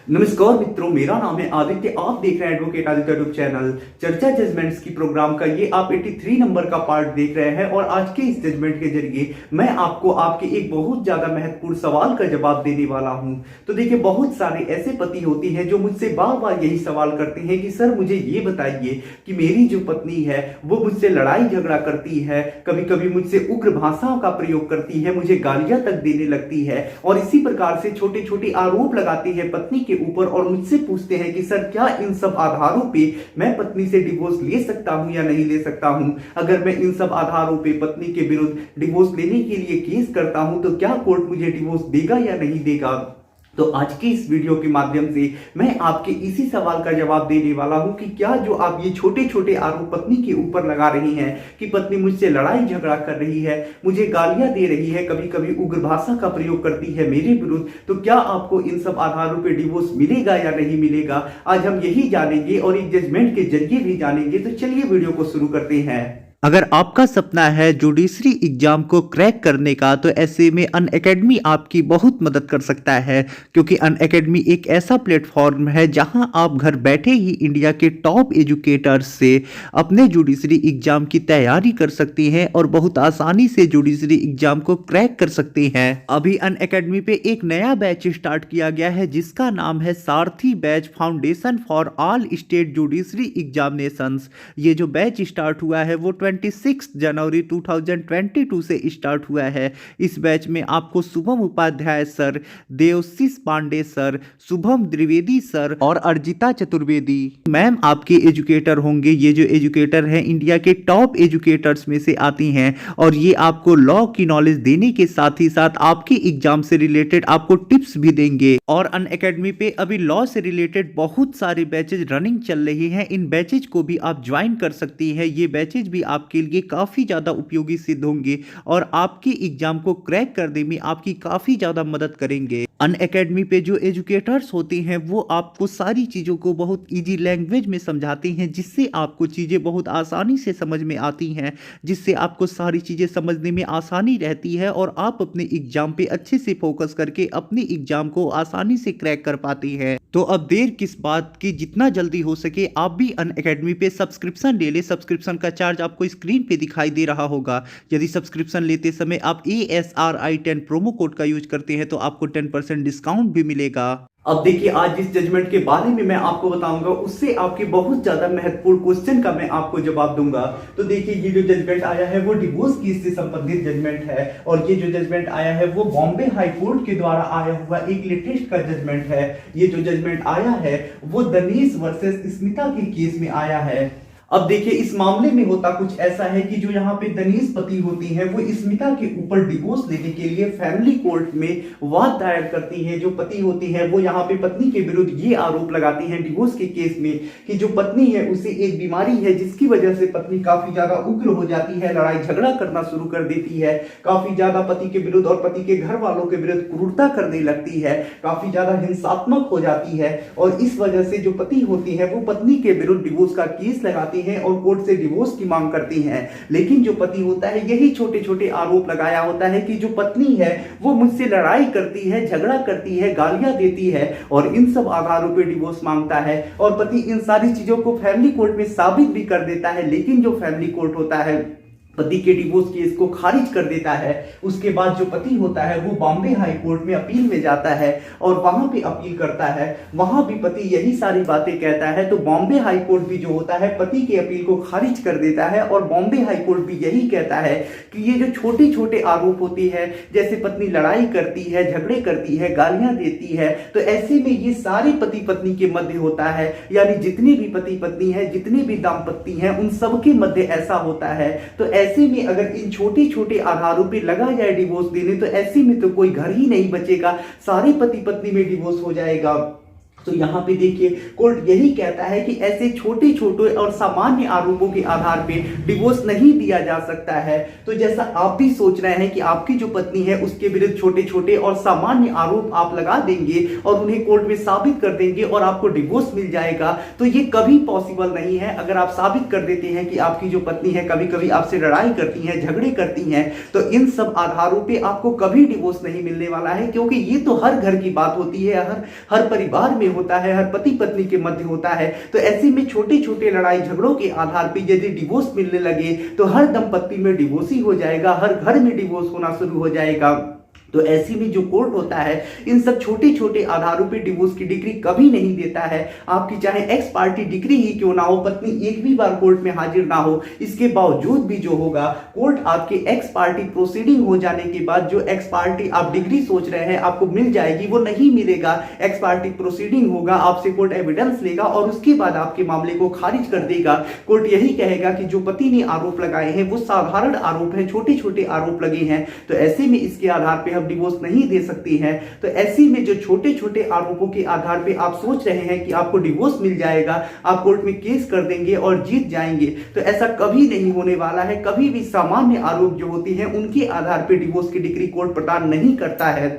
नमस्कार मित्रों, मेरा नाम है आदित्य। आप देख रहे हैं एडवोकेट आदित्य यूट्यूब चैनल। चर्चा जजमेंट्स की प्रोग्राम का ये आप 83 नंबर का पार्ट देख रहे हैं और आज के इस जजमेंट के जरिए मैं आपको आपके एक बहुत ज्यादा महत्वपूर्ण सवाल का जवाब देने वाला हूं। तो देखिए, बहुत सारे ऐसे पति होती हैं जो मुझसे बार बार यही सवाल करते हैं कि सर मुझे ये बताइए कि मेरी जो पत्नी है वो मुझसे लड़ाई झगड़ा करती है, कभी कभी मुझसे उग्र भाषाओं का प्रयोग करती है, मुझे गालियां तक देने लगती है और इसी प्रकार से छोटे छोटे आरोप लगाती है पत्नी के ऊपर और मुझसे पूछते हैं कि सर क्या इन सब आधारों पे मैं पत्नी से डिवोर्स ले सकता हूं या नहीं ले सकता हूं। अगर मैं इन सब आधारों पे पत्नी के विरुद्ध डिवोर्स लेने के लिए केस करता हूं तो क्या कोर्ट मुझे डिवोर्स देगा या नहीं देगा। तो आज की इस वीडियो के माध्यम से मैं आपके इसी सवाल का जवाब देने वाला हूं कि क्या जो आप ये छोटे छोटे आरोप पत्नी के ऊपर लगा रही हैं कि पत्नी मुझसे लड़ाई झगड़ा कर रही है, मुझे गालियां दे रही है, कभी कभी उग्र भाषा का प्रयोग करती है मेरे विरुद्ध, तो क्या आपको इन सब आधारों पे डिवोर्स मिलेगा या नहीं मिलेगा। आज हम यही जानेंगे और एक जजमेंट के जरिए भी जानेंगे। तो चलिए वीडियो को शुरू करते हैं। अगर आपका सपना है जुडिशरी एग्जाम को क्रैक करने का, तो ऐसे में अनअकैडमी आपकी बहुत मदद कर सकता है, क्योंकि अनअकैडमी एक ऐसा प्लेटफॉर्म है जहां आप घर बैठे ही इंडिया के टॉप एजुकेटर्स से अपने जुडिशरी एग्जाम की तैयारी कर सकती हैं और बहुत आसानी से जुडिशरी एग्जाम को क्रैक कर सकती हैं। अभी अनअकैडमी पे एक नया बैच स्टार्ट किया गया है जिसका नाम है सारथी batch foundation for all state judiciary examinations. ये जो बैच स्टार्ट हुआ है वो 26 जनवरी 2022 से स्टार्ट हुआ है। इस बैच में आपको Shubham Upadhyay sir, Devashish Pandey sir, Shubham Dwivedi sir और अर्जिता चतुर्वेदी मैम आपके एजुकेटर होंगे। ये जो एजुकेटर हैं इंडिया के टॉप एजुकेटर्स में से आती हैं और ये आपको लॉ की नॉलेज देने के साथ ही साथ आपके एग्जाम से रिलेटेड आपको टिप्स भी देंगे। और अनअकैडमी पे अभी लॉ से रिलेटेड बहुत सारे बैचेज रनिंग चल रही हैं। इन बैचेज को भी आप ज्वाइन कर सकती हैं। ये बैचेज भी आपके लिए काफी ज्यादा उपयोगी सिद्ध होंगे और आपके एग्जाम को क्रैक करने में आपकी काफी ज्यादा मदद करेंगे। अनअकैडमी पे जो एजुकेटर्स होते हैं वो आपको सारी चीजों को बहुत इजी लैंग्वेज में समझाते हैं, जिससे आपको चीजें बहुत आसानी से समझ में आती हैं, जिससे आपको सारी चीजें समझने में आसानी रहती है और आप अपने एग्जाम पे अच्छे से फोकस करके अपने एग्जाम को आसानी से क्रैक कर पाती हैं। तो अब देर किस बात की, जितना जल्दी हो सके आप भी अनअकैडमी पे सब्सक्रिप्शन ले ले। सब्सक्रिप्शन का चार्ज आपको स्क्रीन पे दिखाई दे रहा होगा। यदि सब्सक्रिप्शन लेते समय आप ASRI10 प्रोमो कोड का यूज करते हैं तो आपको 10% डिस्काउंट भी मिलेगा। अब देखिए, आज जिस जजमेंट के बारे में मैं आपको बताऊंगा उससे आपके बहुत ज्यादा महत्वपूर्ण क्वेश्चन का मैं आपको जवाब दूंगा। तो देखिए, ये जो जजमेंट आया है वो डिवोर्स केस से संबंधित जजमेंट है और ये जो जजमेंट आया है वो बॉम्बे हाई कोर्ट के द्वारा आया हुआ एक लेटेस्ट का जजमेंट है। ये जो जजमेंट आया है वो दनीश वर्सेस स्मिता के केस में आया है। अब देखिए, इस मामले में होता कुछ ऐसा है कि जो यहाँ पे दनीश पति होती है वो स्मिता के ऊपर डिवोर्स लेने के लिए फैमिली कोर्ट में वाद दायर करती है। जो पति होती है वो यहाँ पे पत्नी के विरुद्ध ये आरोप लगाती है डिवोर्स के केस में कि जो पत्नी है उसे एक बीमारी है जिसकी वजह से पत्नी काफी ज्यादा उग्र हो जाती है, लड़ाई झगड़ा करना शुरू कर देती है, काफी ज्यादा पति के विरुद्ध और पति के घर वालों के विरुद्ध क्रूरता करने लगती है, काफी ज्यादा हिंसात्मक हो जाती है और इस वजह से जो पति होती है वो पत्नी के विरुद्ध डिवोर्स का केस लगाती है और कोर्ट से डिवोर्स की मांग करती हैं। लेकिन जो पति होता है यही छोटे छोटे आरोप लगाया होता है कि जो पत्नी है वो मुझसे लड़ाई करती है, झगड़ा करती है, गालियां देती है और इन सब आधारों पे डिवोर्स मांगता है और पति इन सारी चीजों को फैमिली कोर्ट में साबित भी कर देता है। लेकिन जो फैमिली कोर्ट होता है पति के डिवोर्स केस को खारिज कर देता है। उसके बाद जो पति होता है वो बॉम्बे हाई कोर्ट में अपील में जाता है और वहां पे अपील करता है। वहां भी पति यही सारी बातें कहता है। तो बॉम्बे हाई कोर्ट भी जो होता है पति के अपील को खारिज कर देता है और बॉम्बे हाई कोर्ट भी यही कहता है कि ये जो छोटे छोटे आरोप होती है, जैसे पत्नी लड़ाई करती है, झगड़े करती है, गालियां देती है, तो ऐसे में ये सारे पति पत्नी के मध्य होता है। यानी जितने भी पति पत्नी है, जितने भी दाम्पत्य हैं, उन सबके मध्य ऐसा होता है। तो ऐसे में अगर इन छोटे छोटे आधारों पे लगा जाए डिवोर्स देने तो ऐसे में तो कोई घर ही नहीं बचेगा, सारे पति पत्नी में डिवोर्स हो जाएगा। तो यहाँ पे देखिए, कोर्ट यही कहता है कि ऐसे छोटे छोटे और सामान्य आरोपों के आधार पे डिवोर्स नहीं दिया जा सकता है। तो जैसा आप भी सोच रहे हैं कि आपकी जो पत्नी है उसके विरुद्ध छोटे छोटे और सामान्य आरोप आप लगा देंगे और उन्हें कोर्ट में साबित कर देंगे और आपको डिवोर्स मिल जाएगा, तो ये कभी पॉसिबल नहीं है। अगर आप साबित कर देते हैं कि आपकी जो पत्नी है कभी कभी आपसे लड़ाई करती है, झगड़े करती हैं, तो इन सब आधारों पे आपको कभी डिवोर्स नहीं मिलने वाला है, क्योंकि ये तो हर घर की बात होती है, हर परिवार में होता है, हर पति पत्नी के मध्य होता है। तो ऐसे में छोटे छोटे लड़ाई झगड़ों के आधार पर यदि डिवोर्स मिलने लगे तो हर दंपत्ति में डिवोर्स ही हो जाएगा, हर घर में डिवोर्स होना शुरू हो जाएगा। तो ऐसे में जो कोर्ट होता है इन सब छोटे छोटे आधारों पे डिवोर्स की डिग्री कभी नहीं देता है। आपकी चाहे एक्स पार्टी डिग्री ही क्यों ना हो, पत्नी एक भी बार कोर्ट में हाजिर ना हो, इसके बावजूद भी जो होगा कोर्ट आपके एक्स पार्टी प्रोसीडिंग हो जाने के बाद जो एक्स पार्टी आप डिग्री सोच रहे हैं आपको मिल जाएगी, वो नहीं मिलेगा। एक्स पार्टी प्रोसीडिंग होगा, आपसे कोर्ट एविडेंस लेगा और उसके बाद आपके मामले को खारिज कर देगा। कोर्ट यही कहेगा कि जो पति ने आरोप लगाए हैं वो साधारण आरोप है, छोटे छोटे आरोप लगे हैं, तो ऐसे में इसके आधार पर डिवोर्स नहीं दे सकती है। तो ऐसे में जो छोटे छोटे आरोपों के आधार पे आप सोच रहे हैं कि आपको डिवोर्स मिल जाएगा, आप कोर्ट में केस कर देंगे और जीत जाएंगे, तो ऐसा कभी नहीं होने वाला है। कभी भी सामान्य आरोप जो होती हैं उनके आधार पे डिवोर्स की डिग्री कोर्ट प्रदान नहीं करता है।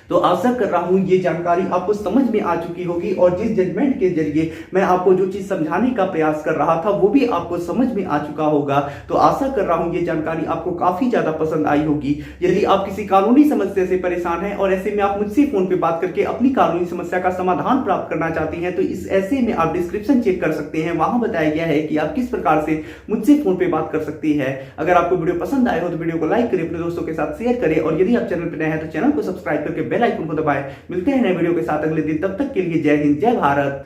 तो आशा कर रहा हूं ये जानकारी आपको समझ में आ चुकी होगी और जिस जजमेंट के जरिए मैं आपको जो चीज समझाने का प्रयास कर रहा था वो भी आपको समझ में आ चुका होगा। तो आशा कर रहा हूं ये जानकारी आपको काफी ज्यादा पसंद आई होगी। यदि आप किसी कानूनी समस्या से परेशान हैं और ऐसे में आप मुझसे फोन पे बात करके अपनी कानूनी समस्या का समाधान प्राप्त करना चाहती हैं तो इस ऐसे में आप डिस्क्रिप्शन चेक कर सकते हैं, वहां बताया गया है कि आप किस प्रकार से मुझसे फोन पे बात कर सकती है। अगर आपको वीडियो पसंद आए हो तो वीडियो को लाइक करें, अपने दोस्तों के साथ शेयर करें और यदि आप चैनल पर नए हैं तो चैनल को सब्सक्राइब करके बेल आइकन को दबाएं। मिलते हैं नए वीडियो के साथ अगले दिन, तब तक के लिए जय हिंद, जय भारत।